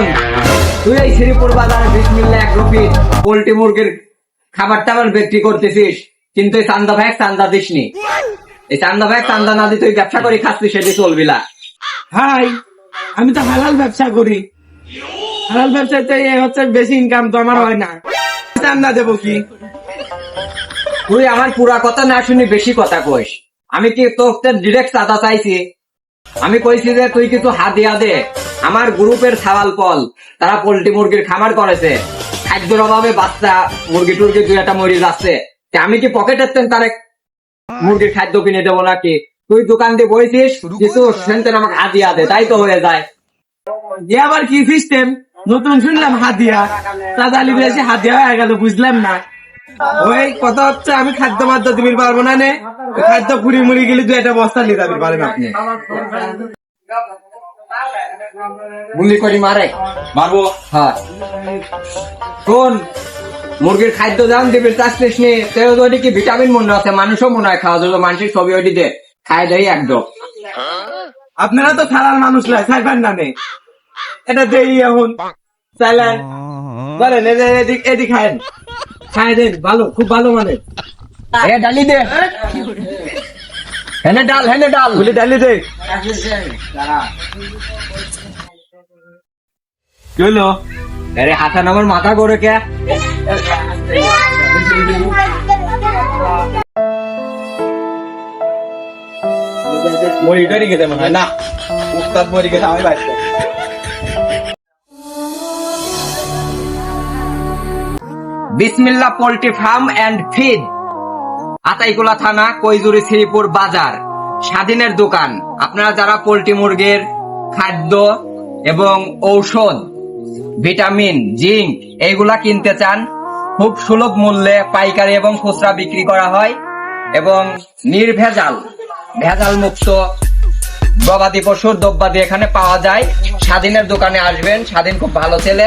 শোন, তুই এই শ্রীপুর বাজারে বিসমিল্লাহ এগ্রোফিট পোল্ট্রি মুরগির খাবার টাবার বিক্রি করতেছিস, কিন্তু এই চান্দা ভাই চান্দা দিসনি। এই চান্দা ভাই চান্দা না দিয়ে তুই ব্যবসা করে খাচ্ছিস, সেটি চলবি না। ভাই আমি তো হালাল ব্যবসা করি, হালাল ব্যবসাতে হচ্ছে বেশি ইনকাম তো আমার হয় না, চান্দা দেবো কি? তুই আমার পুরা কথা না শুনি বেশি কথা কইস। আমি কি তোর ডিরেক্ট চাঁদা চাইছি? আমি কইছি যে তুই কিছু হাদিয়া দে। আমার গ্রুপের ছাওয়াল পল তারা পোল্ট্রি মুরগির খামার করেছে, খাদ্যের অভাবে বাচ্চা মুরগি টুরগি দুই একটা মরে যাচ্ছে। তা আমি কি পকেটের তেন তার মুরগির খাদ্য কিনে দেবো নাকি? তুই দোকান দিয়ে বইছিস কিছু সেন্টেন আমাকে হাদিয়া দে, তাই তো হয়ে যায়। এ আবার কি সিস্টেম নতুন শুনলাম? হাদিয়া চাঁদা লিখে এসে হাদিয়া হয়ে গেল, বুঝলাম না। ওই কথা হচ্ছে আমি খাদ্য মাদ্য দিবির পারবো না, নে খাদ্য পুরি মুড়ি গেলে দু একটা বস্তা নিতে পারেন আপনি। গুলি করি মারে মারবো। হ্যাঁ, শোন, মুরগির খাদ্য দাম দিবি চাচ্ছিস নি, তেও তো কি ভিটামিন মনে আছে, মানুষও মনে হয় খাওয়া যাবে, মানুষের ছবি ওটি দে খাই দেয় একদম। আপনারা তো থানার মানুষ লাই খাইবেন না, নে এটা দেই এখন চাইলেন বলেন, এদিক এদিক খায়েন, খাই দেন, ভালো খুব ভালো মানে। এ ডালি দে, হেনে ডাল হেনে ডাল বলি ডালি দে। কি হলো? আরে হাসান আমার মাথা করে কে? মরি গাড়ি গেছে মনে হয় না, উস্তাদ মরি গেছে আমি বাইরে। Bismillah poultry farm and feed, Ataikula থানা, কৈজুরি, শ্রীপুর বাজার, স্বাধীনের দোকান। আপনারা যারা পোল্ট্রি মুরগির খাদ্য এবং ঔষধ, ভিটামিন, জিঙ্ক এইগুলা কিনতে চান, খুব সুলভ মূল্যে পাইকারি এবং খুচরা বিক্রি করা হয় এবং নির্ভেজাল, ভেজাল মুক্ত গবাদি পশুর দ্রব্যাদি এখানে পাওয়া যায়। স্বাধীনের দোকানে আসবেন, স্বাধীন খুব ভালো ছেলে।